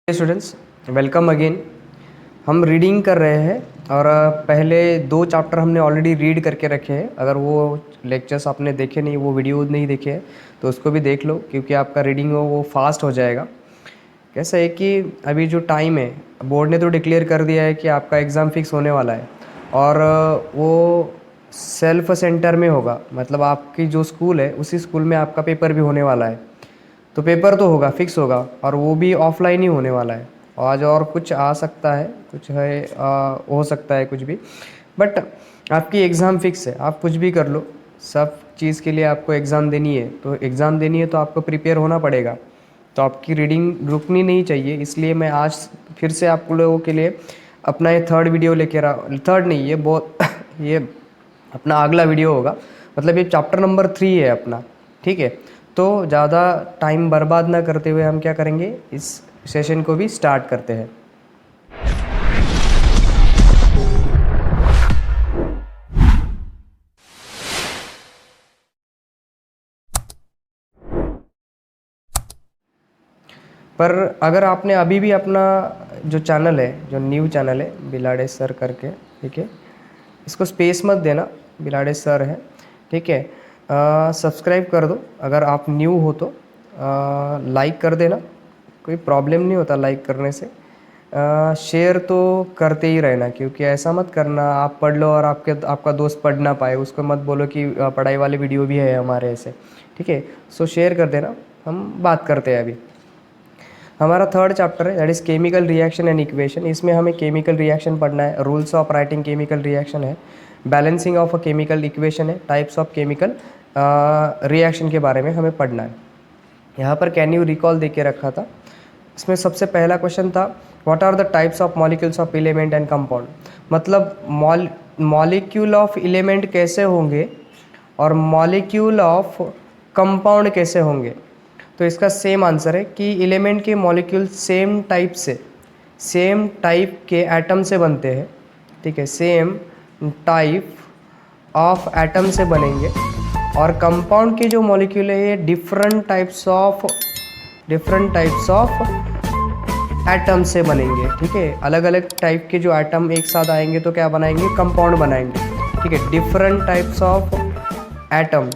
Students, welcome again. हम reading कर रहे हैं और पहले 2 चैप्टर हमने ऑलरेडी रीड करके रखे हैं। अगर वो लेक्चर्स आपने देखे नहीं, वो वीडियो नहीं देखे हैं तो उसको भी देख लो, क्योंकि आपका रीडिंग हो वो फास्ट हो जाएगा। कैसा है कि अभी जो टाइम है, बोर्ड ने तो डिक्लेयर कर दिया है कि आपका एग्ज़ाम फिक्स होने वाला है और वो सेल्फ सेंटर में होगा। मतलब आपकी जो स्कूल है उसी स्कूल में आपका पेपर भी होने वाला है। तो पेपर तो होगा, फिक्स होगा, और वो भी ऑफलाइन ही होने वाला है। आज और कुछ आ सकता है, कुछ है, हो सकता है कुछ भी, बट आपकी एग्ज़ाम फिक्स है। आप कुछ भी कर लो, सब चीज़ के लिए आपको एग्ज़ाम देनी है। तो एग्ज़ाम देनी है तो आपको प्रिपेयर होना पड़ेगा। तो आपकी रीडिंग रुकनी नहीं चाहिए। इसलिए मैं आज फिर से आप लोगों के लिए अपना ये थर्ड वीडियो लेके रहा, थर्ड नहीं, ये बहुत ये अपना अगला वीडियो होगा। मतलब ये चैप्टर नंबर 3 है अपना, ठीक है। तो ज़्यादा टाइम बर्बाद ना करते हुए हम क्या करेंगे, इस सेशन को भी स्टार्ट करते हैं। पर अगर आपने अभी भी अपना जो चैनल है, जो न्यू चैनल है बिलाड़े सर करके, ठीक है, इसको स्पेस मत देना, बिलाड़े सर है, ठीक है। सब्सक्राइब कर दो। अगर आप न्यू हो तो लाइक कर देना, कोई प्रॉब्लम नहीं होता लाइक करने से। शेयर तो करते ही रहना, क्योंकि ऐसा मत करना आप पढ़ लो और आपका दोस्त पढ़ ना पाए। उसको मत बोलो कि पढ़ाई वाले वीडियो भी है हमारे ऐसे, ठीक है। सो शेयर कर देना। हम बात करते हैं अभी। हमारा थर्ड चैप्टर है, that is chemical reaction and equation. इसमें हमें केमिकल रिएक्शन पढ़ना है, rules of writing chemical reaction है, balancing of a chemical equation है, टाइप्स ऑफ केमिकल रिएक्शन के बारे में हमें पढ़ना है। यहाँ पर कैन यू रिकॉल दे के रखा था। इसमें सबसे पहला क्वेश्चन था, what are the types of molecules of element and compound. मतलब मॉलिक्यूल ऑफ एलिमेंट कैसे होंगे और मॉलिक्यूल ऑफ कंपाउंड कैसे होंगे। तो इसका सेम आंसर है कि एलिमेंट के मॉलिक्यूल सेम टाइप से, सेम टाइप के एटम से बनते हैं, ठीक है, सेम टाइप ऑफ एटम से बनेंगे। और कंपाउंड के जो मॉलिक्यूल है ये डिफरेंट टाइप्स ऑफ एटम से बनेंगे, ठीक है। अलग अलग टाइप के जो एटम एक साथ आएंगे तो क्या बनाएंगे, कंपाउंड बनाएंगे, ठीक है। डिफरेंट टाइप्स ऑफ एटम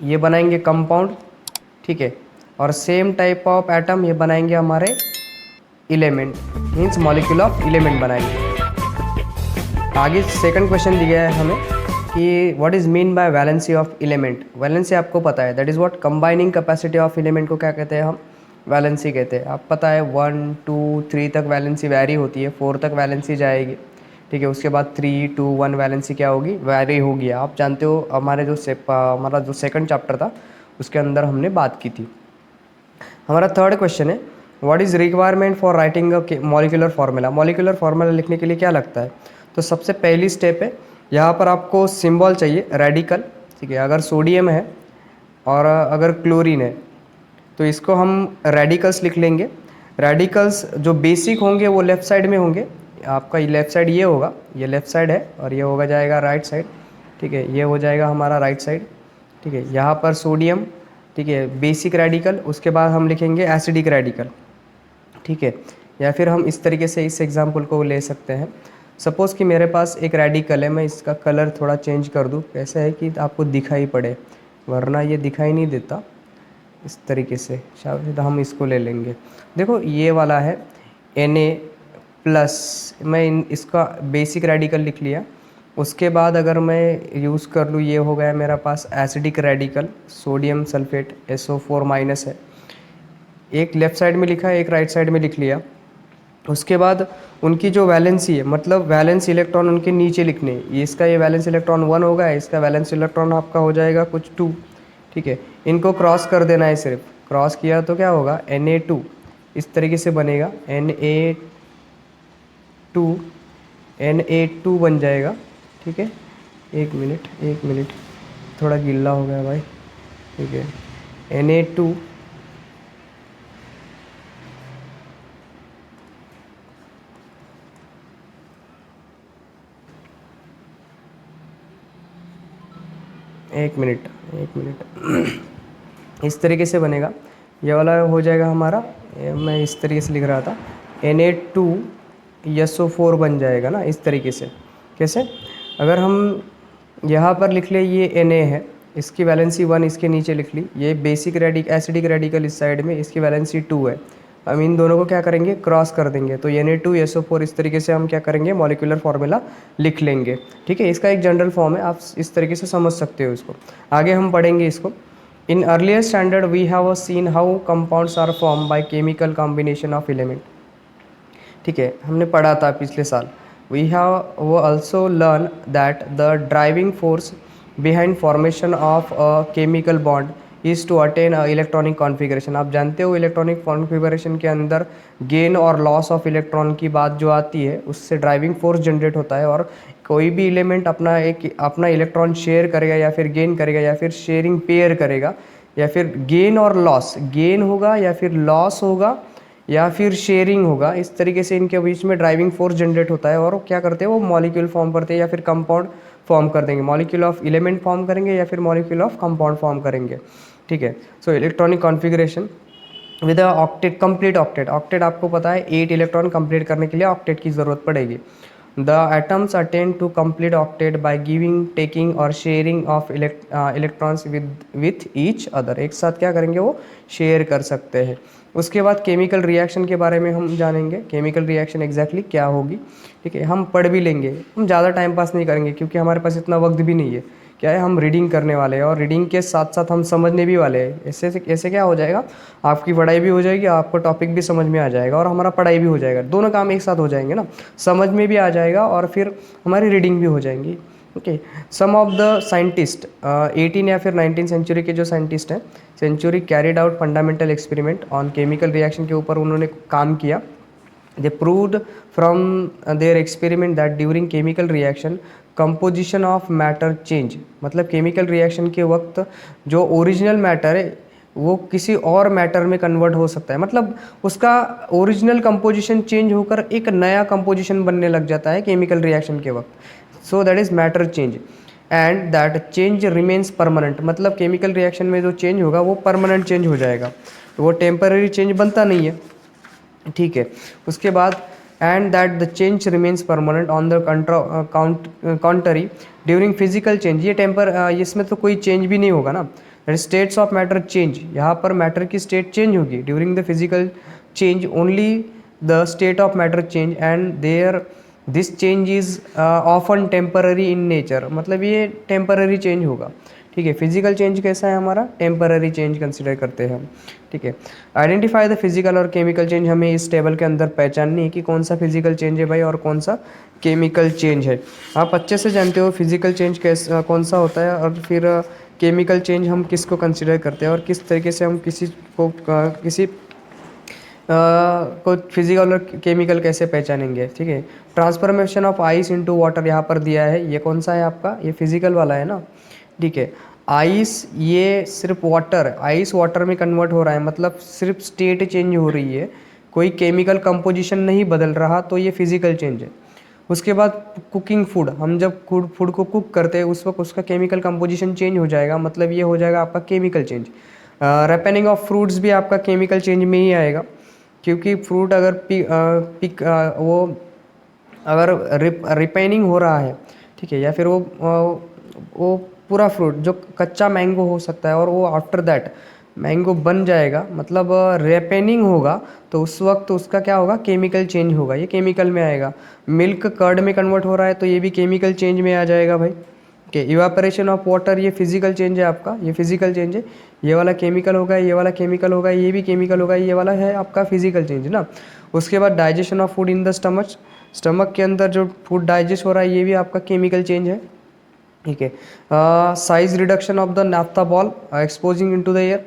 ये बनाएंगे कंपाउंड, ठीक है। और सेम टाइप ऑफ एटम ये बनाएंगे हमारे element, means molecule of element बनाएंगे। आगे सेकंड क्वेश्चन दिया है हमें कि what is mean by valency of element. Valency आपको पता है, that is what combining capacity of element को क्या कहते हैं, हम वैलेंसी कहते हैं। आप पता है 1 2 3 तक वैलेंसी वैरी होती है, 4 तक वैलेंसी जाएगी, ठीक है। उसके बाद 3 2 1 वैलेंसी क्या होगी, वैरी होगी। आप जानते हो हमारा जो सेकंड चैप्टर था उसके अंदर हमने बात की थी। हमारा थर्ड क्वेश्चन है, what is requirement for writing a molecular formula. Molecular formula लिखने के लिए क्या लगता है, तो सबसे पहली स्टेप है, यहाँ पर आपको सिंबल चाहिए रेडिकल, ठीक है। अगर सोडियम है और अगर क्लोरीन है तो इसको हम रेडिकल्स लिख लेंगे। रेडिकल्स जो बेसिक होंगे वो लेफ़्ट साइड में होंगे। आपका लेफ़्ट साइड ये होगा, ये लेफ़्ट साइड है, और ये होगा जाएगा राइट साइड, ठीक है। ये हो जाएगा हमारा राइट साइड, ठीक है। यहाँ पर सोडियम, ठीक है, बेसिक रेडिकल। उसके बाद हम लिखेंगे एसिडिक रेडिकल, ठीक है। या फिर हम इस तरीके से इस एग्जाम्पल को ले सकते हैं। सपोज़ कि मेरे पास एक रेडिकल है, मैं इसका कलर थोड़ा चेंज कर दूँ, कैसे है कि आपको दिखाई पड़े, वरना ये दिखाई नहीं देता। इस तरीके से शायद हम इसको ले लेंगे। देखो ये वाला है Na+, मैं इसका बेसिक रेडिकल लिख लिया। उसके बाद अगर मैं यूज़ कर लूँ, ये हो गया मेरा पास acidic radical, sodium sulphate SO4- है। एक लेफ़्ट साइड में लिखा है, एक राइट साइड में लिख लिया। उसके बाद उनकी जो वैलेंसी है, मतलब वैलेंस इलेक्ट्रॉन उनके नीचे लिखने हैं। ये इसका ये वैलेंस इलेक्ट्रॉन 1 होगा, इसका वैलेंस इलेक्ट्रॉन आपका हो जाएगा कुछ 2, ठीक है। इनको क्रॉस कर देना है, सिर्फ क्रॉस किया तो क्या होगा, Na2 इस तरीके से बनेगा, Na2 बन जाएगा, ठीक है। एक मिनट थोड़ा गिल्ला हो गया भाई, ठीक है। Na2, एक मिनट इस तरीके से बनेगा। ये वाला हो जाएगा हमारा, मैं इस तरीके से लिख रहा था, Na2SO4 बन जाएगा ना इस तरीके से। कैसे, अगर हम यहाँ पर लिख ले ये Na है, इसकी वैलेंसी 1 इसके नीचे लिख ली, ये बेसिक एसिडिक रेडिकल इस साइड में, इसकी वैलेंसी 2 है। हम इन दोनों को क्या करेंगे, क्रॉस कर देंगे, तो Na2SO4 इस तरीके से हम क्या करेंगे, मॉलिक्यूलर फार्मूला लिख लेंगे। ठीक है, इसका एक जनरल फॉर्म है, आप इस तरीके से समझ सकते हो इसको। आगे हम पढ़ेंगे इसको। In earlier standard we have seen how compounds are form by chemical combination of element. ठीक है, हमने पढ़ा था पिछले साल। वी हैव वो also learn that the driving force behind formation of a chemical bond is to attain electronic configuration. आप जानते हो इलेक्ट्रॉनिक कॉन्फ़िगरेशन के अंदर गेन और लॉस ऑफ इलेक्ट्रॉन की बात जो आती है, उससे ड्राइविंग फोर्स जनरेट होता है, और कोई भी एलिमेंट अपना इलेक्ट्रॉन शेयर करेगा या फिर गेन करेगा या फिर शेयरिंग पेयर करेगा, या फिर गेन और लॉस, गेन होगा या फिर लॉस होगा या फिर शेयरिंग होगा, इस तरीके से इनके बीच में ड्राइविंग फोर्स जनरेट होता है। और क्या करते हैं, वो मॉलिक्यूल फॉर्म करते हैं या फिर कंपाउंड फॉर्म कर देंगे, मॉलिक्यूल ऑफ एलिमेंट फॉर्म करेंगे या फिर मॉलिक्यूल ऑफ कंपाउंड फॉर्म करेंगे। ठीक है, so electronic configuration with a octet, complete octet. Octet आपको पता है 8 इलेक्ट्रॉन कंप्लीट करने के लिए ऑक्टेट की ज़रूरत पड़ेगी। The atoms attain to complete octet by giving, taking और sharing of electrons with each other. एक साथ क्या करेंगे, वो शेयर कर सकते हैं। उसके बाद केमिकल रिएक्शन के बारे में हम जानेंगे, केमिकल रिएक्शन एग्जैक्टली क्या होगी। ठीक है, हम पढ़ भी लेंगे, हम ज़्यादा टाइम पास नहीं करेंगे क्योंकि हमारे पास इतना वक्त भी नहीं है। क्या है, हम रीडिंग करने वाले हैं और रीडिंग के साथ साथ हम समझने भी वाले हैं। ऐसे क्या हो जाएगा, आपकी पढ़ाई भी हो जाएगी, आपको टॉपिक भी समझ में आ जाएगा और हमारा पढ़ाई भी हो जाएगा, दोनों काम एक साथ हो जाएंगे ना, समझ में भी आ जाएगा और फिर हमारी रीडिंग भी हो जाएंगी। Okay, some of the scientist 18 या फिर 19 सेंचुरी के जो साइंटिस्ट हैं, century carried out fundamental experiment on chemical reaction के ऊपर उन्होंने काम किया। They proved from their experiment that during chemical reaction composition of matter change, मतलब केमिकल रिएक्शन के वक्त जो ओरिजिनल मैटर है वो किसी और मैटर में कन्वर्ट हो सकता है, मतलब उसका ओरिजिनल कंपोजिशन चेंज होकर एक नया कंपोजिशन बनने लग जाता है केमिकल रिएक्शन के वक्त। So that is matter change and that change remains permanent, मतलब केमिकल रिएक्शन में जो चेंज होगा वो परमानेंट चेंज हो जाएगा, वो टेम्पररी चेंज बनता नहीं है। ठीक है, उसके बाद and that the change remains permanent on the country during physical change. ये इसमें तो कोई चेंज भी नहीं होगा ना, स्टेट्स ऑफ मैटर चेंज, यहाँ पर मैटर की स्टेट चेंज होगी during the physical change, only the state of matter change and there this change is often temporary in nature, मतलब ये टेम्पररी चेंज होगा। ठीक है, फिजिकल चेंज कैसा है हमारा, टेम्पररी चेंज कंसिडर करते हैं हम। ठीक है, आइडेंटिफाई द फिजिकल और केमिकल चेंज, हमें इस टेबल के अंदर पहचाननी है कि कौन सा फिजिकल चेंज है भाई और कौन सा केमिकल चेंज है। आप अच्छे से जानते हो फिजिकल चेंज कौन सा होता है और फिर केमिकल चेंज हम किसको कंसिडर करते हैं और किस तरीके से हम किसी को फिजिकल और केमिकल कैसे पहचानेंगे। ठीक है, transformation of ice into water यहाँ पर दिया है, ये कौन सा है आपका, ये फिजिकल वाला है ना। ठीक है, आइस ये सिर्फ वाटर, आइस वाटर में कन्वर्ट हो रहा है, मतलब सिर्फ स्टेट चेंज हो रही है, कोई केमिकल कंपोजिशन नहीं बदल रहा, तो ये फिजिकल चेंज है। उसके बाद कुकिंग फूड, हम जब फूड को कुक करते हैं उस वक्त उसका केमिकल कंपोजिशन चेंज हो जाएगा, मतलब ये हो जाएगा आपका केमिकल चेंज। रिपेनिंग ऑफ फ्रूट्स भी आपका केमिकल चेंज में ही आएगा, क्योंकि फ्रूट अगर रिपेनिंग हो रहा है, ठीक है, या फिर वो पूरा फ्रूट जो कच्चा मैंगो हो सकता है और वो आफ्टर दैट मैंगो बन जाएगा, मतलब रेपेनिंग होगा, तो उस वक्त उसका क्या होगा, केमिकल चेंज होगा, ये केमिकल में आएगा। मिल्क कर्ड में कन्वर्ट हो रहा है तो ये भी केमिकल चेंज में आ जाएगा भाई। ओके, इवापोरेशन ऑफ वाटर, ये फिजिकल चेंज है आपका, ये फिजिकल चेंज है, ये वाला केमिकल होगा, ये वाला केमिकल होगा, ये भी केमिकल होगा, ये वाला है आपका फिजिकल चेंज ना। उसके बाद digestion of food in the stomach के अंदर जो फूड डाइजेस्ट हो रहा है ये भी आपका केमिकल चेंज है। ठीक है, size reduction of the naphtha ball exposing into the air,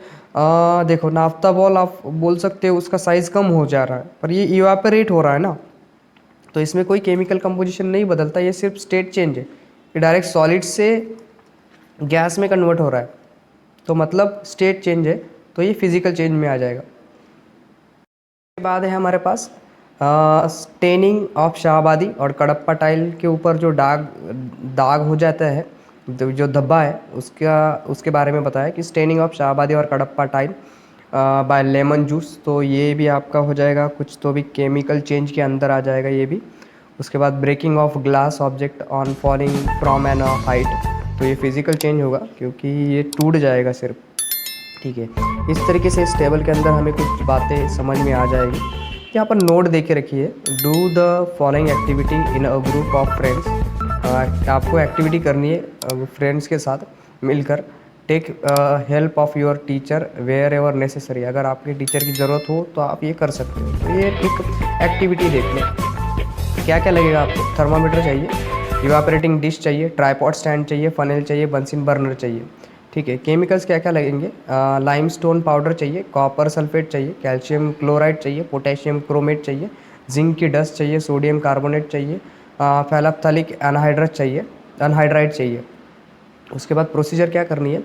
देखो नाफ्ता बॉल आप बोल सकते हो उसका साइज़ कम हो जा रहा है, पर ये इवापोरेट हो रहा है ना, तो इसमें कोई केमिकल कंपोजिशन नहीं बदलता, ये सिर्फ स्टेट चेंज है, ये डायरेक्ट सॉलिड से गैस में कन्वर्ट हो रहा है, तो मतलब स्टेट चेंज है, तो ये फिजिकल चेंज में आ जाएगा। उसके बाद है हमारे पास स्टेनिंग ऑफ शाहबादी और कडप्पा टाइल के ऊपर जो दाग हो जाता है, जो धब्बा है उसके बारे में बताया कि स्टेनिंग ऑफ शाहबादी और Kadapa tile by lemon juice, तो ये भी आपका हो जाएगा कुछ तो भी केमिकल चेंज के अंदर आ जाएगा ये भी। उसके बाद breaking of glass object on falling from an height, तो ये फिजिकल चेंज होगा क्योंकि ये टूट जाएगा सिर्फ, ठीक है। इस तरीके से इस टेबल के अंदर हमें कुछ बातें समझ में आ जाएगी। यहाँ पर नोट दे के रखिए, do the following activity in a group of friends, आपको एक्टिविटी करनी है फ्रेंड्स के साथ मिलकर। Take help of your teacher wherever necessary, अगर आपके टीचर की ज़रूरत हो तो आप ये कर सकते हो। तो ये एक एक्टिविटी देख लें, क्या क्या लगेगा आपको। थर्मामीटर चाहिए, इवापोरेटिंग डिश चाहिए, ट्राईपॉड स्टैंड चाहिए, फनेल चाहिए, बंसिन बर्नर चाहिए, ठीक है। केमिकल्स क्या क्या लगेंगे, लाइमस्टोन पाउडर चाहिए, कॉपर सल्फेट चाहिए, कैल्शियम क्लोराइड चाहिए, पोटेशियम क्रोमेट चाहिए, जिंक की डस्ट चाहिए, सोडियम कार्बोनेट चाहिए, फैलाप्थालिक अनहाइड्राइड चाहिए। उसके बाद प्रोसीजर क्या करनी है,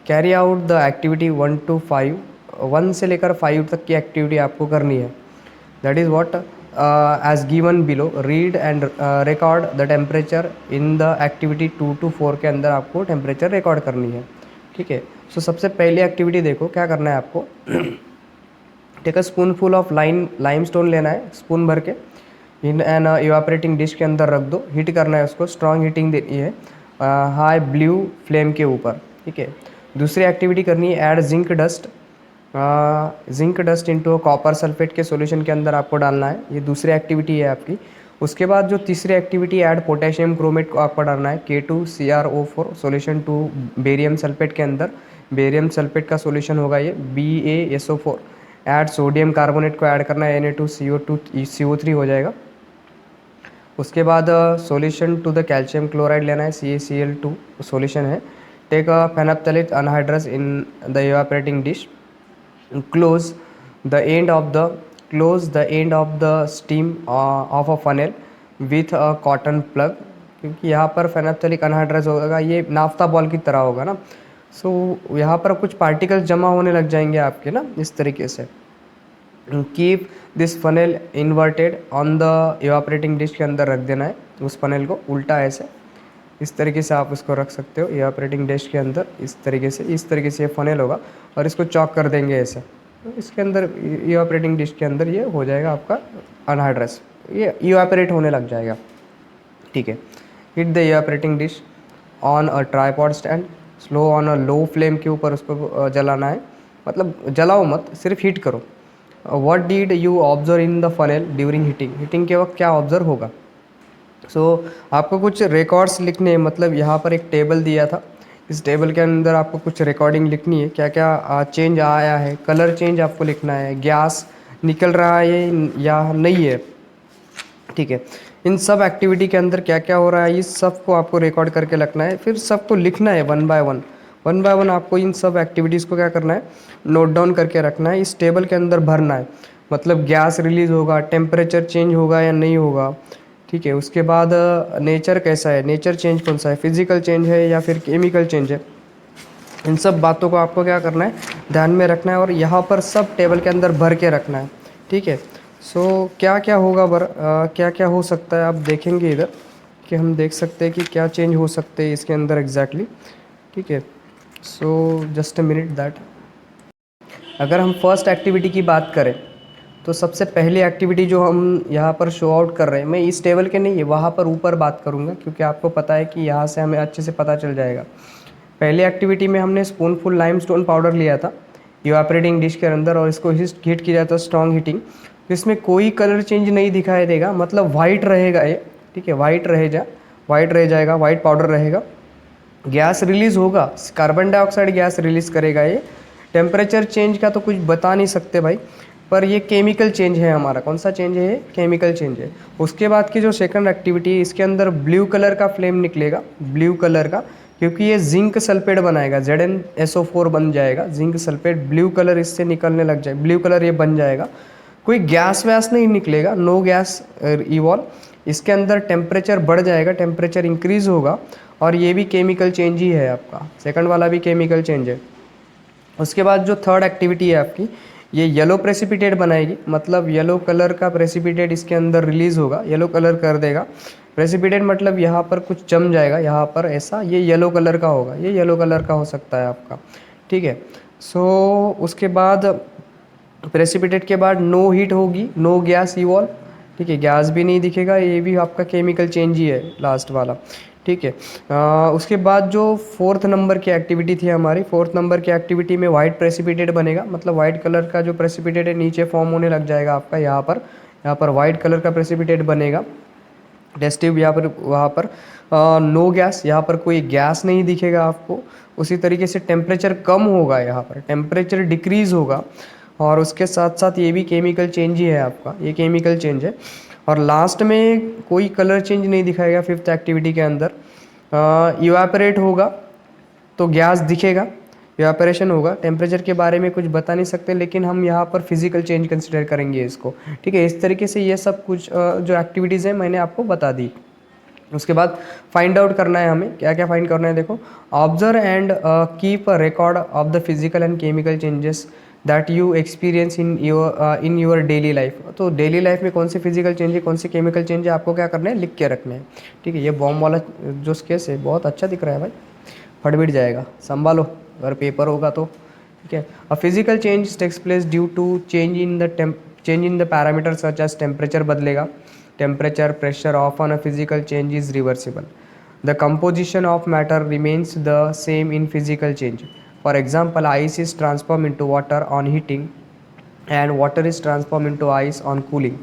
carry out the activity 1 to 5, 1 से लेकर 5 तक की एक्टिविटी आपको करनी है। That is what as given below, read and record the temperature in the activity 2 to 4 के अंदर आपको टेम्परेचर रिकॉर्ड करनी है, ठीक है। सो सबसे पहली एक्टिविटी देखो क्या करना है आपको। Take a spoonful of limestone लेना है, स्पून भर के इन एन इवापरेटिंग डिश के अंदर रख दो, हीट करना है उसको, स्ट्रॉन्ग हीटिंग देनी है हाई ब्लू फ्लेम के ऊपर, ठीक है। दूसरी एक्टिविटी करनी है, add zinc dust into copper sulphate के सॉल्यूशन के अंदर आपको डालना है, ये दूसरी एक्टिविटी है आपकी। उसके बाद जो तीसरी एक्टिविटी, ऐड पोटेशियम क्रोमेट को आपको डालना है K2CrO4 solution to barium sulphate के अंदर, बेरियम सल्फेट का सॉल्यूशन होगा ये BaSO4। ऐड सोडियम कार्बोनेट को ऐड करना है, Na2CO3 हो जाएगा। उसके बाद solution to the calcium chloride लेना है, CaCl2 सॉल्यूशन है। Take a phenolphthalein anhydrous in the evaporating dish, close the end of the stem of a funnel with a cotton plug, क्योंकि यहाँ पर फेनाप्थलिक अनहाइड्रस होगा, ये नाफ्ता बॉल की तरह होगा ना। सो यहाँ पर कुछ पार्टिकल्स जमा होने लग जाएंगे आपके ना, इस तरीके से। Keep this funnel inverted on the evaporating dish के अंदर रख देना है उस फनेल को उल्टा, ऐसे इस तरीके से आप उसको रख सकते हो इवापोरेटिंग डिश के अंदर। इस तरीके से ये फनेल होगा और इसको चॉक कर देंगे ऐसे, तो इसके अंदर इवापोरेटिंग डिश के अंदर ये हो जाएगा आपका अनहाइड्रस, ये इवापोरेट होने लग जाएगा, ठीक है। Heat the evaporating dish on a tripod stand, slow on a low flame के ऊपर उसको जलाना है, मतलब जलाओ मत, सिर्फ हीट करो। What did you observe in the funnel during heating के वक्त क्या ऑब्जर्व होगा। आपको कुछ रिकॉर्ड्स लिखने हैं, मतलब यहाँ पर एक टेबल दिया था, इस टेबल के अंदर आपको कुछ रिकॉर्डिंग लिखनी है, क्या क्या चेंज आया है, कलर चेंज आपको लिखना है, गैस निकल रहा है या नहीं है, ठीक है। इन सब एक्टिविटी के अंदर क्या क्या हो रहा है, इस सब को आपको रिकॉर्ड करके रखना है, फिर सबको लिखना है वन बाय वन आपको इन सब एक्टिविटीज़ को क्या करना है, नोट डाउन करके रखना है, इस टेबल के अंदर भरना है। मतलब गैस रिलीज़ होगा, टेम्परेचर चेंज होगा या नहीं होगा, ठीक है। उसके बाद नेचर कैसा है, नेचर चेंज कौन सा है, फिजिकल चेंज है या फिर केमिकल चेंज है, इन सब बातों को आपको क्या करना है, ध्यान में रखना है और यहाँ पर सब टेबल के अंदर भर के रखना है, ठीक है। क्या क्या होगा क्या क्या हो सकता है, आप देखेंगे इधर कि हम देख सकते हैं कि क्या चेंज हो सकते हैं इसके अंदर एग्जैक्टली, ठीक है। जस्ट अ मिनट दैट, अगर हम फर्स्ट एक्टिविटी की बात करें तो सबसे पहली एक्टिविटी जो हम यहाँ पर शो आउट कर रहे हैं, मैं इस टेबल के नहीं है वहाँ पर ऊपर बात करूँगा, क्योंकि आपको पता है कि यहाँ से हमें अच्छे से पता चल जाएगा। पहली एक्टिविटी में हमने स्पूनफुल लाइमस्टोन पाउडर लिया था इवापोरेटिंग डिश के अंदर और इसको हीट किया जाता स्ट्रॉन्ग हीटिंग, तो इसमें कोई कलर चेंज नहीं दिखाई देगा, मतलब वाइट रहेगा ये, ठीक है। वाइट रह जाएगा, वाइट पाउडर रहेगा। गैस रिलीज़ होगा, कार्बन डाइऑक्साइड गैस रिलीज़ करेगा ये। टेम्परेचर चेंज का तो कुछ बता नहीं सकते भाई, पर ये केमिकल चेंज है हमारा, कौन सा चेंज है, केमिकल चेंज है। उसके बाद की जो सेकंड एक्टिविटी है, इसके अंदर ब्लू कलर का फ्लेम निकलेगा, ब्लू कलर का, क्योंकि ये जिंक सल्फेट बनाएगा, ZnSO4 बन जाएगा, जिंक सल्फेट ब्लू कलर इससे निकलने लग जाए, ब्लू कलर ये बन जाएगा। कोई गैस वैस नहीं निकलेगा, नो गैस इवॉल्व, इसके अंदर टेम्परेचर बढ़ जाएगा, टेम्परेचर इंक्रीज़ होगा और ये भी केमिकल चेंज ही है आपका, सेकंड वाला भी केमिकल चेंज है। उसके बाद जो थर्ड एक्टिविटी है आपकी, ये येलो प्रेसिपिटेट बनाएगी, मतलब येलो कलर का प्रेसिपिटेट इसके अंदर रिलीज़ होगा, येलो कलर कर देगा। प्रेसिपिटेट मतलब यहाँ पर कुछ जम जाएगा, यहाँ पर ऐसा, ये येलो कलर का होगा, ये येलो कलर का हो सकता है आपका, ठीक है। सो उसके बाद प्रेसिपिटेट के बाद नो हीट होगी, नो गैस इवॉल्व, ठीक है, गैस भी नहीं दिखेगा, ये भी आपका केमिकल चेंज ही है लास्ट वाला, ठीक है। उसके बाद जो फोर्थ नंबर की एक्टिविटी थी हमारी, फोर्थ नंबर की एक्टिविटी में वाइट प्रेसिपिटेट बनेगा, मतलब वाइट कलर का जो प्रेसिपिटेट है नीचे फॉर्म होने लग जाएगा आपका, यहाँ पर वाइट कलर का प्रेसिपिटेट बनेगा। टेस्ट ट्यूब यहाँ पर, वहाँ पर नो गैस, यहाँ पर कोई गैस नहीं दिखेगा आपको। उसी तरीके से टेम्परेचर कम होगा, यहाँ पर टेम्परेचर डिक्रीज़ होगा, और उसके साथ साथ ये भी केमिकल चेंज ही है आपका, ये केमिकल चेंज है। और लास्ट में कोई कलर चेंज नहीं दिखाएगा फिफ्थ एक्टिविटी के अंदर। इवापोरेट होगा तो गैस दिखेगा, इवापोरेशन होगा। टेम्परेचर के बारे में कुछ बता नहीं सकते, लेकिन हम यहाँ पर फिजिकल चेंज कंसिडर करेंगे इसको, ठीक है। इस तरीके से ये सब कुछ जो एक्टिविटीज़ हैं मैंने आपको बता दी। उसके बाद फाइंड आउट करना है हमें, क्या क्या फाइंड करना है देखो। Observe and keep a record of the physical and chemical changes that you experience in your daily life. तो डेली लाइफ में कौन से फिजिकल चेंज है, कौन से केमिकल चेंज है, आपको क्या करना है, लिख के रखना है, ठीक है। ये बॉम्ब वाला जो केस है बहुत अच्छा दिख रहा है भाई, फट जाएगा, संभालो अगर पेपर होगा तो, ठीक है। A physical change takes place due to change in the parameter such as temperature बदलेगा, temperature, pressure, often a physical change is reversible. The composition of matter remains the same in physical change. For example, ice is transform into water on heating and water is transformed into ice on cooling.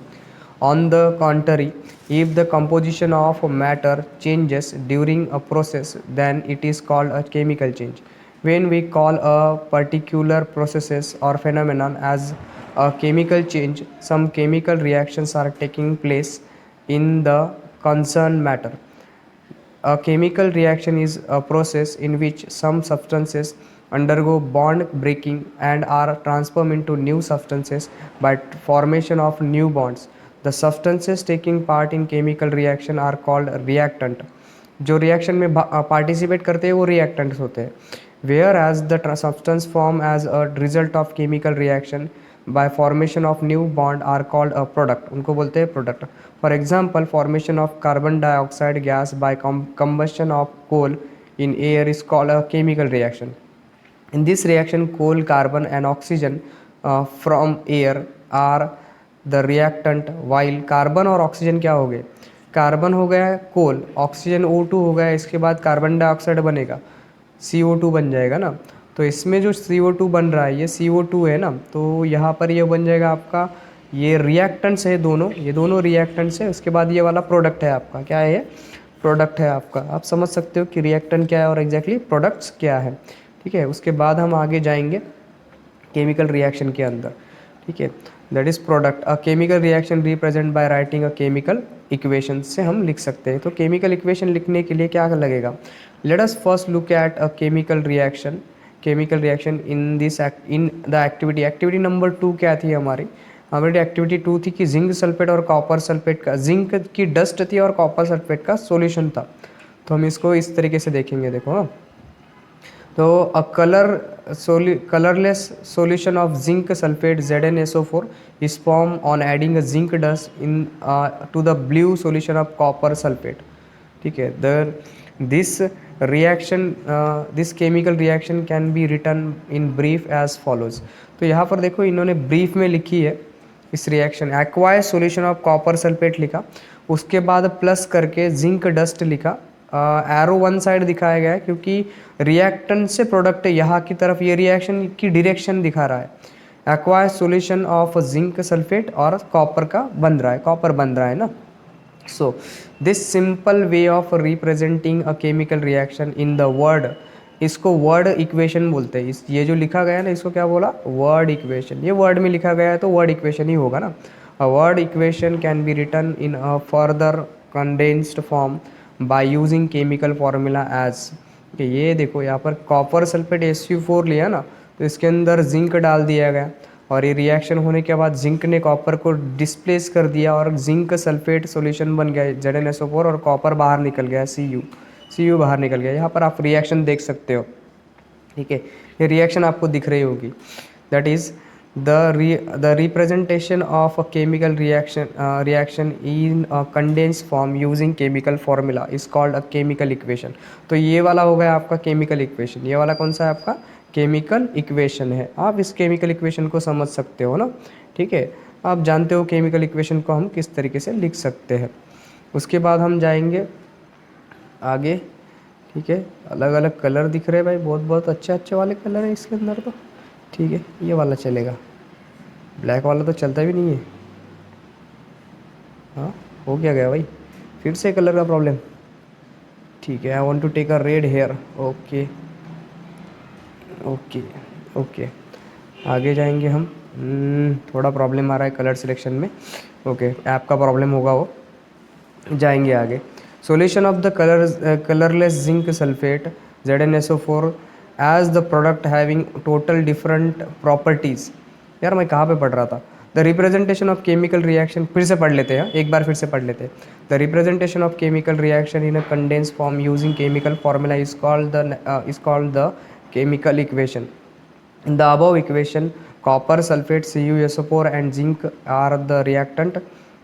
On the contrary, if the composition of matter changes during a process, then it is called a chemical change. When we call a particular process or phenomenon as a chemical change, some chemical reactions are taking place in the concerned matter. A chemical reaction is a process in which some substances undergo bond breaking and are transformed into new substances by formation of new bonds. The substances taking part in chemical reaction are called reactant. जो reaction में participate करते हैं वो reactants होते हैं। Whereas the substance form as a result of chemical reaction by formation of new bond are called a product, उनको बोलते हैं product. For example, formation of carbon dioxide gas by combustion of coal in air is called a chemical reaction. In this reaction, coal, carbon and oxygen from air are the reactant, while carbon और oxygen क्या हो गए, carbon हो गया कोल, oxygen O2 हो गया, इसके बाद कार्बन डाइऑक्साइड बनेगा, CO2 बन जाएगा ना। तो इसमें जो CO2 बन रहा है ये CO2 है ना, तो यहाँ पर ये बन जाएगा आपका, ये रिएक्टेंट्स है दोनों, ये दोनों रिएक्टेंट्स है। उसके बाद ये वाला प्रोडक्ट है आपका, क्या है ये, प्रोडक्ट है आपका। आप समझ सकते हो कि रिएक्टेंट क्या है और एग्जैक्टली प्रोडक्ट्स क्या है, ठीक है। उसके बाद हम आगे जाएंगे केमिकल रिएक्शन के अंदर, ठीक है। That is product. A chemical reaction represent by writing a chemical equation से हम लिख सकते हैं। तो केमिकल इक्वेशन लिखने के लिए क्या लगेगा, let us first look at a chemical reaction. Chemical reaction in this in the activity number 2 क्या थी हमारी एक्टिविटी 2 थी कि जिंक सल्फेट और कॉपर सल्फेट का, जिंक की डस्ट थी और कॉपर सल्फेट का सॉल्यूशन था। तो हम इसको इस तरीके से देखेंगे, देखो हाँ। तो अ colorless solution of zinc sulfate ZnSO4 is formed on adding a zinc dust in to the blue solution of copper sulfate, ठीक है। this chemical reaction can be written in brief as follows। तो यहाँ पर देखो इन्होंने brief में लिखी है इस reaction, acquired solution of copper sulphate लिखा, उसके बाद प्लस करके जिंक डस्ट लिखा, एरो वन साइड दिखाया गया है क्योंकि रिएक्टेंट से प्रोडक्ट यहाँ की तरफ, ये रिएक्शन की डायरेक्शन दिखा रहा है। Acquired solution of zinc sulphate और कॉपर का बन रहा है, कॉपर बन रहा है ना। So this simple way of representing a chemical reaction in the word, इसको वर्ड इक्वेशन बोलते हैं। इस ये जो लिखा गया है ना, इसको क्या बोला, वर्ड इक्वेशन। ये वर्ड में लिखा गया है तो वर्ड इक्वेशन ही होगा ना। A word equation can be written in a further condensed form by using chemical formula as, ये देखो यहाँ पर कॉपर सल्फेट SU4 लिया ना, तो इसके अंदर जिंक डाल दिया गया और ये रिएक्शन होने के बाद जिंक ने कॉपर को डिस्प्लेस कर दिया और जिंक सल्फेट सॉल्यूशन बन गया ZnSO4 और कॉपर बाहर निकल गया, Cu बाहर निकल गया। यहाँ पर आप रिएक्शन देख सकते हो, ठीक है। ये रिएक्शन आपको दिख रही होगी, that is the representation of a chemical reaction in a condensed form using chemical formula is called a chemical equation। तो ये वाला हो गया आपका केमिकल इक्वेशन। ये वाला कौन सा है आपका केमिकल इक्वेशन है। आप इस केमिकल इक्वेशन को समझ सकते हो ना, ठीक है। आप जानते हो केमिकल इक्वेशन को हम किस तरीके से लिख सकते हैं। उसके बाद हम जाएंगे आगे, ठीक है। अलग अलग कलर दिख रहे हैं भाई, बहुत बहुत अच्छे अच्छे वाले कलर हैं इसके अंदर तो, ठीक है। ये वाला चलेगा, ब्लैक वाला तो चलता भी नहीं है। हाँ, हो क्या गया भाई, फिर से कलर का प्रॉब्लम। ठीक है, I want to take a red hair. Okay okay okay, आगे जाएंगे हम। थोड़ा प्रॉब्लम आ रहा है कलर सिलेक्शन में। ओके, ऐप का प्रॉब्लम होगा वो। जाएंगे आगे। Solution of the colourless zinc sulphate ZnSO4 as the product having total different properties. यार मैं कहाँ पे पढ़ रहा था। The representation of chemical reaction, फिर से पढ़ लेते हैं, एक बार फिर से पढ़ लेते हैं। The representation of chemical reaction in a condense form using chemical formula is called the chemical equation. In the above equation, copper sulfate CuSO4 and zinc are the reactant.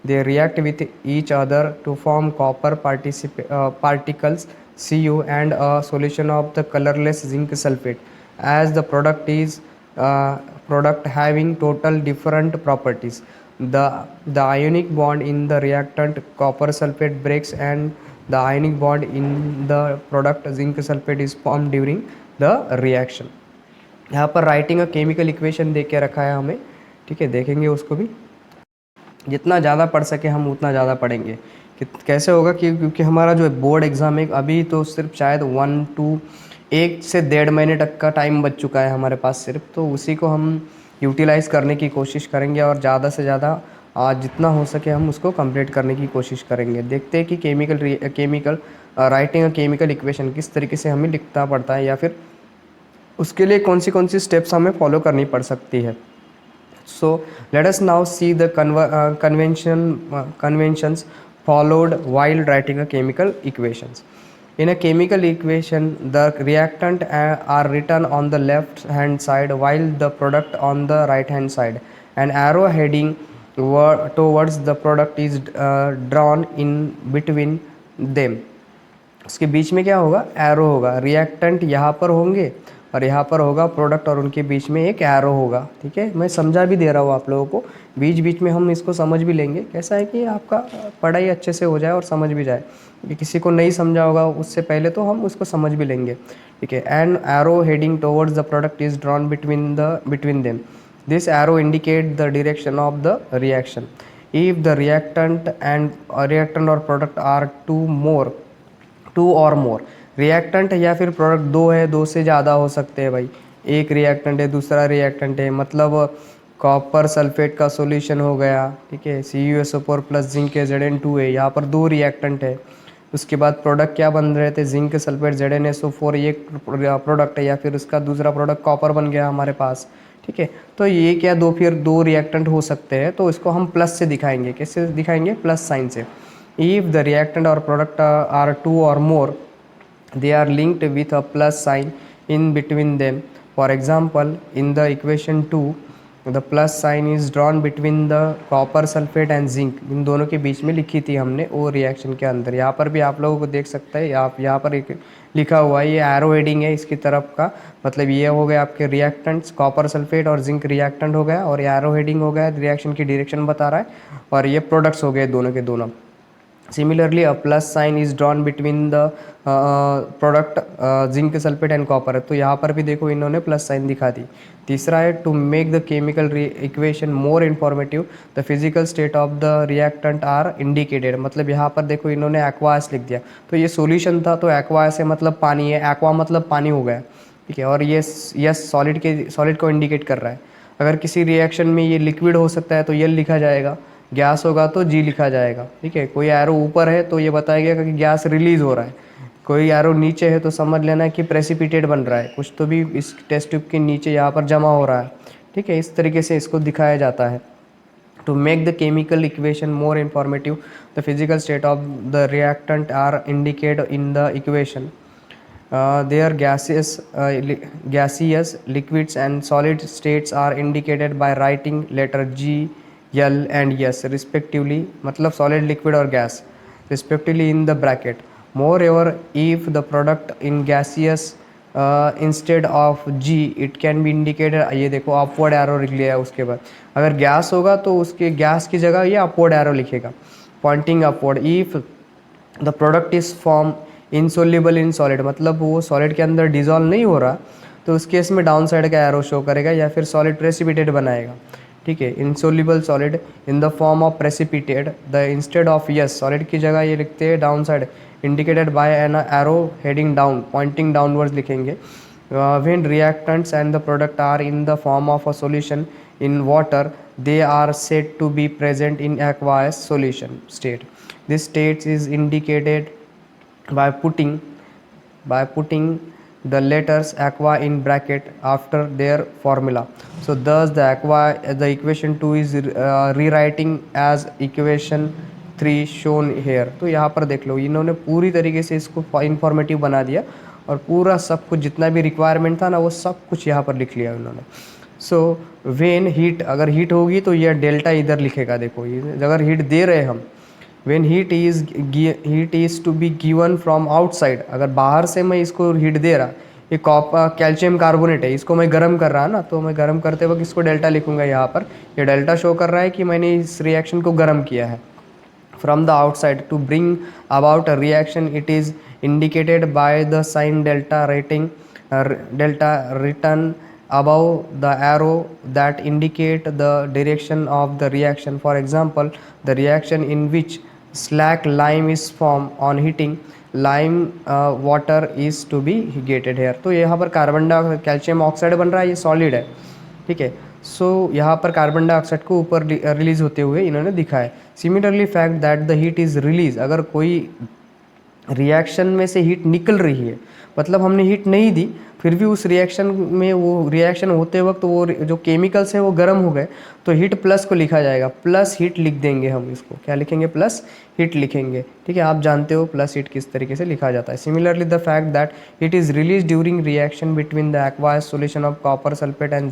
They react with each other to form copper particles Cu and a solution of the colorless zinc sulfate. As the product having total different properties, the ionic bond in the reactant copper sulfate breaks and the ionic bond in the product zinc sulfate is formed during the reaction. यहाँ पर writing a chemical equation दे के रखा है हमें, ठीक है। देखेंगे उसको भी, जितना ज़्यादा पढ़ सके हम उतना ज़्यादा पढ़ेंगे। कि कैसे होगा कि क्योंकि हमारा जो बोर्ड एग्ज़ाम है अभी तो सिर्फ शायद 1 से 1.5 महीने तक का टाइम बच चुका है हमारे पास सिर्फ, तो उसी को हम यूटिलाइज़ करने की कोशिश करेंगे और ज़्यादा से ज़्यादा जितना हो सके हम उसको कंप्लीट करने की कोशिश करेंगे। देखते हैं कि केमिकल राइटिंग केमिकल इक्वेशन किस तरीके से हमें लिखना पड़ता है, या फिर उसके लिए कौन सी स्टेप्स हमें फॉलो करनी पड़ सकती है। So let us now see the conventions followed while writing a chemical equations. In a chemical equation, the reactant are written on the left hand side while the product on the right hand side. An arrow heading towards the product is drawn in between them. उसके बीच में क्या होगा, arrow होगा। Reactant यहाँ पर होंगे और यहाँ पर होगा प्रोडक्ट, और उनके बीच में एक एरो होगा, ठीक है। मैं समझा भी दे रहा हूँ आप लोगों को, बीच बीच में हम इसको समझ भी लेंगे। कैसा है कि आपका पढ़ाई अच्छे से हो जाए और समझ भी जाए, कि किसी को नहीं समझा होगा उससे पहले तो हम उसको समझ भी लेंगे, ठीक है। N arrow heading towards the product is drawn between them. This arrow indicate the direction of the reaction. If the reactant और प्रोडक्ट आर टू और मोर, रिएक्टेंट या फिर प्रोडक्ट दो है, दो से ज़्यादा हो सकते हैं भाई। एक रिएक्टेंट है, दूसरा रिएक्टेंट है, मतलब कॉपर सल्फेट का सॉल्यूशन हो गया, ठीक है। CuSO4 प्लस जिंक है, Zn2 है, यहाँ पर दो रिएक्टेंट है। उसके बाद प्रोडक्ट क्या बन रहे थे, जिंक सल्फेट ZnSO4 ये प्रोडक्ट है, या फिर उसका दूसरा प्रोडक्ट कॉपर बन गया हमारे पास, ठीक है। तो ये क्या दो रिएक्टेंट हो सकते हैं, तो इसको हम प्लस से दिखाएंगे। कैसे दिखाएंगे, प्लस साइन से। If the reactant or product are two or more, they are linked with a plus sign in between them. For example, in the equation 2, the plus sign is drawn between the copper sulfate and zinc. इन दोनों के बीच में लिखी थी हमने वो reaction के अंदर। यहाँ पर भी आप लोगों को देख सकते हैं, आप यहाँ पर एक लिखा हुआ है, ये एरो हेडिंग है इसकी तरफ का, मतलब ये हो गया आपके रिएक्टेंट्स, कॉपर सल्फेट और जिंक रिएक्टेंट हो गया, और एरो हेडिंग हो गया, रिएक्शन की डायरेक्शन बता रहा है, और ये प्रोडक्ट्स हो गए दोनों के दोनों। Similarly, a plus sign is drawn between the product zinc sulphate and copper. तो यहाँ पर भी देखो इन्होंने प्लस साइन दिखा दी। तीसरा है to make the chemical equation more informative, the physical state of the reactant are indicated. मतलब यहाँ पर देखो इन्होंने एक्वास लिख दिया, तो ये सॉल्यूशन था, तो एक्वास है मतलब पानी है, एक्वा मतलब पानी हो गया, ठीक है। और ये यस सॉलिड को इंडिकेट कर रहा है। अगर किसी रिएक्शन में ये लिक्विड हो सकता है तो ये लिखा जाएगा, गैस होगा तो जी लिखा जाएगा, ठीक है। कोई एरो ऊपर है तो ये बताएगा कि गैस रिलीज़ हो रहा है, कोई एरो नीचे है तो समझ लेना कि प्रेसिपिटेट बन रहा है, कुछ तो भी इस टेस्ट ट्यूब के नीचे यहाँ पर जमा हो रहा है, ठीक है। इस तरीके से इसको दिखाया जाता है। To make the chemical equation more informative, the physical state of the reactant are indicate in the equation. Their gaseous, liquids and solid states are indicated by writing letter G, L and S respectively, मतलब solid, liquid और gas respectively in the bracket. Moreover, if the product in gaseous instead of G it can be indicated, ये देखो upward arrow लिख लिया है उसके बाद। अगर गैस होगा तो उसके गैस की जगह ये अपवर्ड एरो लिखेगा, pointing upward. If the product is form insoluble in solid, मतलब वो सॉलिड के अंदर डिजॉल्व नहीं हो रहा, तो उस केस में डाउन साइड का एरो शो करेगा या फिर सॉलिड प्रेसिपिटेट बनाएगा। ठीक है, insoluble solid in the form of precipitate, the instead of yes solid की जगह ये लिखते हैं down side, indicated by an arrow heading down, pointing downwards लिखेंगे। When reactants and the product are in the form of a solution in water, they are said to be present in aqueous solution state. This state is indicated by putting the letters aqua in bracket after their formula. So thus the equation 2 is rewriting as equation 3 shown here. तो यहाँ पर देख लो इन्होंने पूरी तरीके से इसको informative बना दिया और पूरा सब कुछ जितना भी रिक्वायरमेंट था ना वो सब कुछ यहाँ पर लिख लिया उन्होंने। सो वेन हीट, अगर हीट होगी तो यह डेल्टा इधर लिखेगा, देखो ये अगर हीट दे रहे हम, when heat is to be given from outside, अगर बाहर से मैं इसको हीट दे रहा, ये कैल्शियम कार्बोनेट है, इसको मैं गर्म कर रहा ना, तो मैं गर्म करते वक्त इसको डेल्टा लिखूंगा यहाँ पर। ये डेल्टा शो कर रहा है कि मैंने इस रिएक्शन को गर्म किया है। From the outside to bring about a reaction it is indicated by the sign delta written above the arrow that indicate the direction of the reaction. For example, the reaction in which slack lime is formed on heating lime water is to be gated here. तो यहाँ पर carbon dioxide calcium oxide बन रहा है, ये solid है, ठीक है। सो यहाँ पर कार्बन डाइऑक्साइड को ऊपर रिलीज होते हुए इन्होंने दिखाया। Similarly fact that the heat is release, अगर कोई रिएक्शन में से हीट निकल रही है, मतलब हमने हीट नहीं दी फिर भी उस रिएक्शन में वो रिएक्शन होते वक्त वो जो केमिकल्स हैं वो गर्म हो गए, तो हीट प्लस को लिखा जाएगा, प्लस हीट लिख देंगे हम, इसको क्या लिखेंगे, प्लस हीट लिखेंगे, ठीक है। आप जानते हो प्लस हीट किस तरीके से लिखा जाता है। Similarly the fact that heat is release during reaction between the aqueous solution of copper sulphate and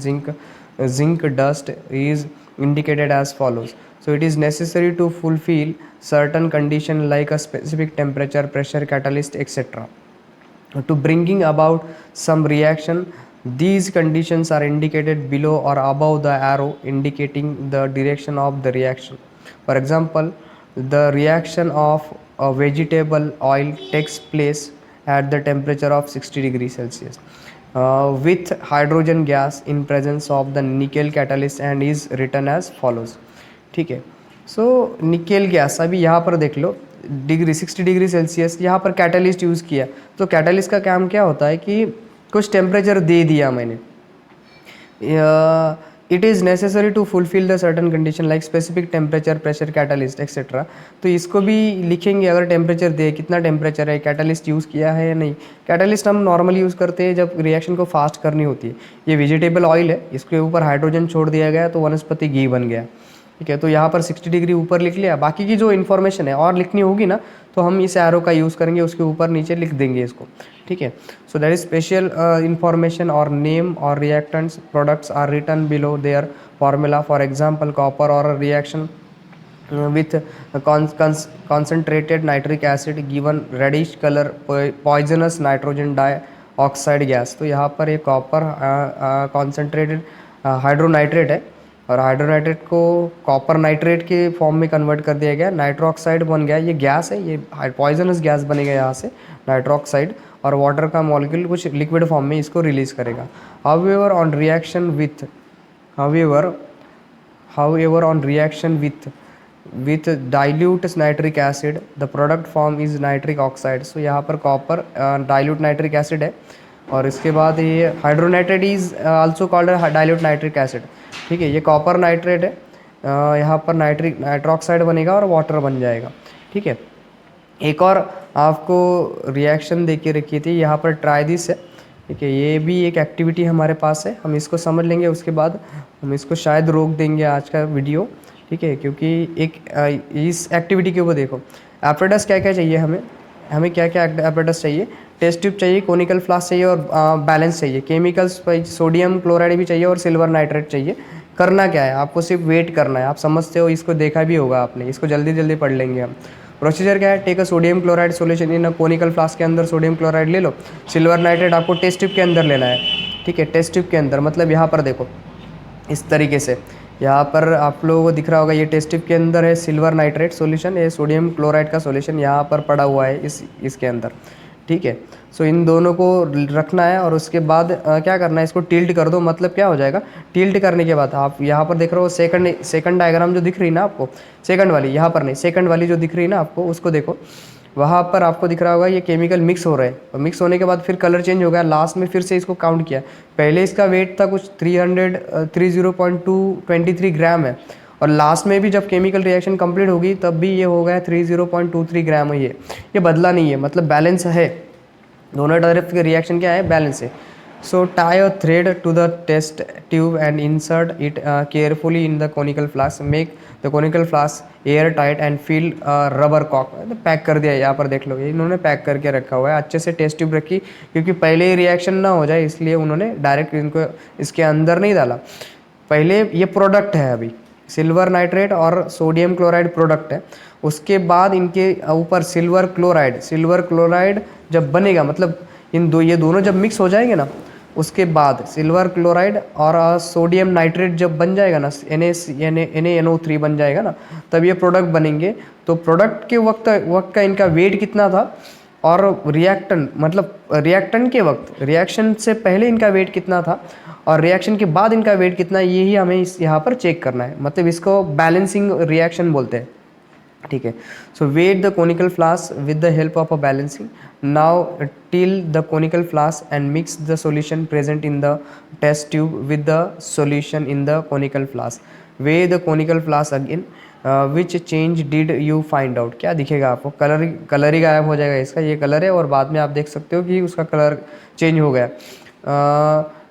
zinc dust is indicated as follows. So it is necessary to fulfill certain condition like a specific temperature, pressure, catalyst, etc. To bringing about some reaction, these conditions are indicated below or above the arrow indicating the direction of the reaction. For example, the reaction of a vegetable oil takes place at the temperature of 60 degrees Celsius with hydrogen gas in presence of the nickel catalyst and is written as follows. ठीक है, सो nickel gas अभी यहाँ पर देख लो 60 degree Celsius, यहाँ पर catalyst use किया, तो कैटलिस्ट का काम क्या होता है कि कुछ टेम्परेचर दे दिया मैंने, it is necessary to fulfil the certain condition like specific temperature, pressure, catalyst etcetera. तो इसको भी लिखेंगे, अगर टेम्परेचर दे, कितना टेम्परेचर है, कैटलिस्ट यूज़ किया है या नहीं। कैटलिस्ट हम नॉर्मली यूज़ करते हैं जब रिएक्शन को फास्ट करनी होती है। ये वेजिटेबल ऑयल है, इसके ऊपर हाइड्रोजन छोड़ दिया गया तो वनस्पति घी बन गया, ठीक है। तो यहाँ पर 60 डिग्री ऊपर लिख लिया, बाकी की जो इन्फॉर्मेशन है और लिखनी होगी ना तो हम इस एरो का यूज़ करेंगे, उसके ऊपर नीचे लिख देंगे इसको, ठीक है। So that is special information और नेम और reactants products are written below their formula. For example copper और reaction with concentrated nitric acid given reddish color poisonous nitrogen dioxide gas। तो यहाँ पर ये कॉपर कॉन्सेंट्रेटेड हाइड्रोनाइट्रेट है और हाइड्रोनाइट्रेट को कॉपर नाइट्रेट के फॉर्म में कन्वर्ट कर दिया गया, नाइट्रोक्साइड बन गया, ये गैस है, ये पॉइजनस गैस बनेगा यहाँ से नाइट्रोक्साइड, और वाटर का मॉलिक्यूल कुछ लिक्विड फॉर्म में इसको रिलीज करेगा। However on reaction with dilute nitric acid the product form is nitric oxide। सो यहाँ पर कॉपर dilute nitric acid है और इसके बाद ये hydronitrate is also called dilute nitric acid, ठीक है। ये कॉपर नाइट्रेट है, यहाँ पर नाइट्रोक्साइड बनेगा और वाटर बन जाएगा, ठीक है। एक और आपको रिएक्शन दे के रखी थी यहाँ पर, ट्राई दिस है, ठीक है। ये भी एक एक्टिविटी हमारे पास है, हम इसको समझ लेंगे, उसके बाद हम इसको शायद रोक देंगे आज का वीडियो, ठीक है। क्योंकि एक इस एक्टिविटी के ऊपर देखो एपरेटस क्या क्या चाहिए, हमें क्या क्या एपरेटस चाहिए, टेस्ट ट्यूब चाहिए, कोनिकल फ्लास्क चाहिए और बैलेंस चाहिए, केमिकल्स सोडियम क्लोराइड भी चाहिए और सिल्वर नाइट्रेट चाहिए। करना क्या है, आपको सिर्फ वेट करना है, आप समझते हो, इसको देखा भी होगा आपने, इसको जल्दी जल्दी पढ़ लेंगे हम। प्रोसीजर क्या है, take a sodium chloride solution in a conical flask के अंदर सोडियम क्लोराइड ले लो, सिल्वर नाइट्रेट आपको टेस्ट ट्यूब के अंदर लेना है, ठीक है, टेस्ट ट्यूब के अंदर, मतलब यहाँ पर देखो इस तरीके से, यहाँ पर आप लोगों को दिख रहा होगा ये टेस्ट ट्यूब के अंदर है सिल्वर नाइट्रेट सॉल्यूशन, ये सोडियम क्लोराइड का सॉल्यूशन यहाँ पर पड़ा हुआ है इसके अंदर, ठीक है। सो इन दोनों को रखना है और उसके बाद क्या करना है, इसको टिल्ट कर दो, मतलब क्या हो जाएगा, टिल्ट करने के बाद आप यहाँ पर देख रहे हो सेकंड डायग्राम जो दिख रही है ना आपको, सेकंड वाली, यहाँ पर नहीं, सेकंड वाली जो दिख रही है ना आपको, उसको देखो, वहाँ पर आपको दिख रहा होगा ये केमिकल मिक्स हो रहे हैं, और मिक्स होने के बाद फिर कलर चेंज हो गया, लास्ट में फिर से इसको काउंट किया, पहले इसका वेट था कुछ 30.23 ग्राम है, और लास्ट में भी जब केमिकल रिएक्शन कंप्लीट होगी तब भी ये हो गया 30.23 ग्राम है, ये बदला नहीं है, मतलब बैलेंस है, दोनों तरफ के रिएक्शन क्या है, बैलेंस है। So tie a thread to the test tube and insert it carefully in the conical flask, make the conical flask air tight and fill rubber कॉक, पैक कर दिया, यहाँ पर देख लो, ये इन्होंने पैक करके रखा हुआ है, अच्छे से टेस्ट ट्यूब रखी, क्योंकि पहले ही रिएक्शन ना हो जाए इसलिए उन्होंने डायरेक्ट इनको इसके अंदर नहीं डाला, पहले ये प्रोडक्ट है, अभी सिल्वर नाइट्रेट और सोडियम क्लोराइड प्रोडक्ट है, उसके बाद इनके ऊपर सिल्वर क्लोराइड जब बनेगा, मतलब ये दोनों जब मिक्स हो जाएंगे ना, उसके बाद सिल्वर क्लोराइड और सोडियम नाइट्रेट जब बन जाएगा ना, NaNO3 बन जाएगा ना, तब ये प्रोडक्ट बनेंगे। तो प्रोडक्ट के वक्त का इनका वेट कितना था, और रिएक्टेंट के वक्त, रिएक्शन से पहले इनका वेट कितना था और रिएक्शन के बाद इनका वेट कितना, यही हमें यहाँ पर चेक करना है, मतलब इसको बैलेंसिंग रिएक्शन बोलते हैं, ठीक है। So weigh the conical flask with the help of a balancing, now tilt the conical flask and mix the solution present in the test tube with the solution in the conical flask, weigh the conical flask again, which change did you find out, क्या दिखेगा आपको, colour ही गायब हो जाएगा इसका, ये colour है और बाद में आप देख सकते हो कि उसका कलर चेंज हो गया।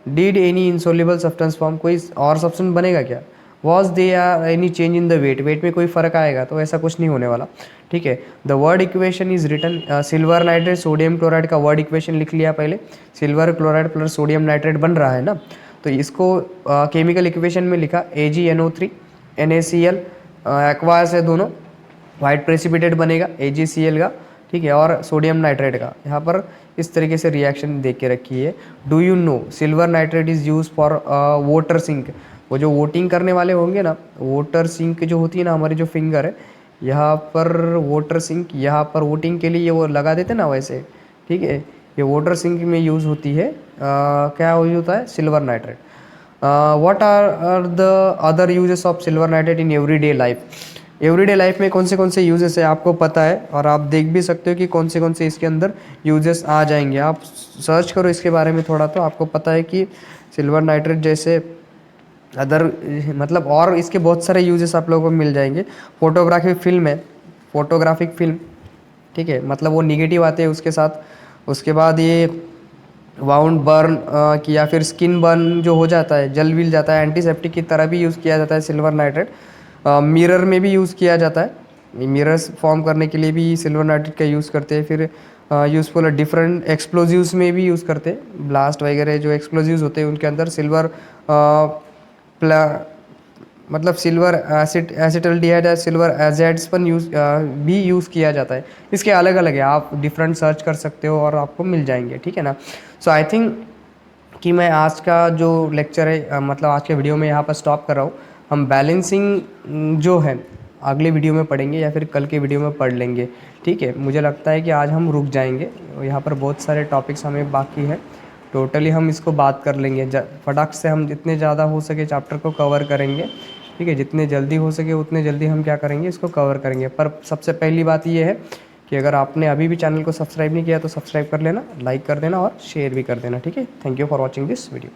Did any insoluble substance form, कोई और सब्सटेंस बनेगा क्या, was there any change in the weight में कोई फ़र्क आएगा, तो ऐसा कुछ नहीं होने वाला, ठीक है। The word equation is written, silver nitrate sodium chloride का वर्ड इक्वेशन लिख लिया पहले, silver chloride plus sodium nitrate बन रहा है ना, तो इसको केमिकल इक्वेशन में लिखा AgNO3 NaCl, एक्वास है दोनों, वाइट प्रेसिपिटेट बनेगा AgCl का, ठीक है, और सोडियम नाइट्रेट का, यहाँ पर इस तरीके से रिएक्शन देख के रखी है। Do you know silver nitrate is use for water sink, वो जो वोटिंग करने वाले होंगे ना, वाटर सिंक जो होती है ना, हमारी जो फिंगर है यहाँ पर वाटर सिंक, यहाँ पर वोटिंग के लिए वो लगा देते ना वैसे, ठीक है, ये वाटर सिंक में यूज़ होती है, क्या यूज होता है, silver nitrate. What are the other uses of silver nitrate in everyday life में कौन से यूजेस है आपको पता है, और आप देख भी सकते हो कि कौन से इसके अंदर यूजेस आ जाएंगे, आप सर्च करो इसके बारे में थोड़ा, तो आपको पता है कि सिल्वर नाइट्रेट जैसे अदर, मतलब और इसके बहुत सारे यूजेस आप लोगों को मिल जाएंगे। फोटोग्राफिक फिल्म, ठीक है, मतलब वो निगेटिव आते हैं उसके साथ, उसके बाद ये वाउंड बर्न की या फिर स्किन बर्न जो हो जाता है, जल विल जाता है, एंटीसेप्टिक की तरह भी यूज़ किया जाता है सिल्वर नाइट्रेट, मिरर में भी यूज़ किया जाता है, मिरर्स फॉर्म करने के लिए भी सिल्वर नाइट्रेट का यूज़ करते हैं, फिर यूज़फुल डिफरेंट एक्सप्लोजिव्स में भी यूज़ करते हैं, ब्लास्ट वगैरह जो एक्सप्लोजिव्स होते हैं उनके अंदर सिल्वर मतलब सिल्वर एसिटल्डिहाइड या सिल्वर एजाइड्स पर भी यूज़ किया जाता है, इसके अलग अलग है, आप डिफरेंट सर्च कर सकते हो और आपको मिल जाएंगे, ठीक है ना। सो आई थिंक कि मैं आज का जो लेक्चर है, मतलब आज के वीडियो में यहाँ पर स्टॉप कर रहा हूँ, हम बैलेंसिंग जो है अगले वीडियो में पढ़ेंगे या फिर कल के वीडियो में पढ़ लेंगे, ठीक है। मुझे लगता है कि आज हम रुक जाएंगे, यहाँ पर बहुत सारे टॉपिक्स हमें बाकी है, टोटली हम इसको बात कर लेंगे, फटाक से हम जितने ज़्यादा हो सके चैप्टर को कवर करेंगे, ठीक है, जितने जल्दी हो सके उतने जल्दी हम क्या करेंगे, इसको कवर करेंगे। पर सबसे पहली बात ये है कि अगर आपने अभी भी चैनल को सब्सक्राइब नहीं किया तो सब्सक्राइब कर लेना, लाइक कर देना और शेयर भी कर देना, ठीक है। Thank you for watching this video.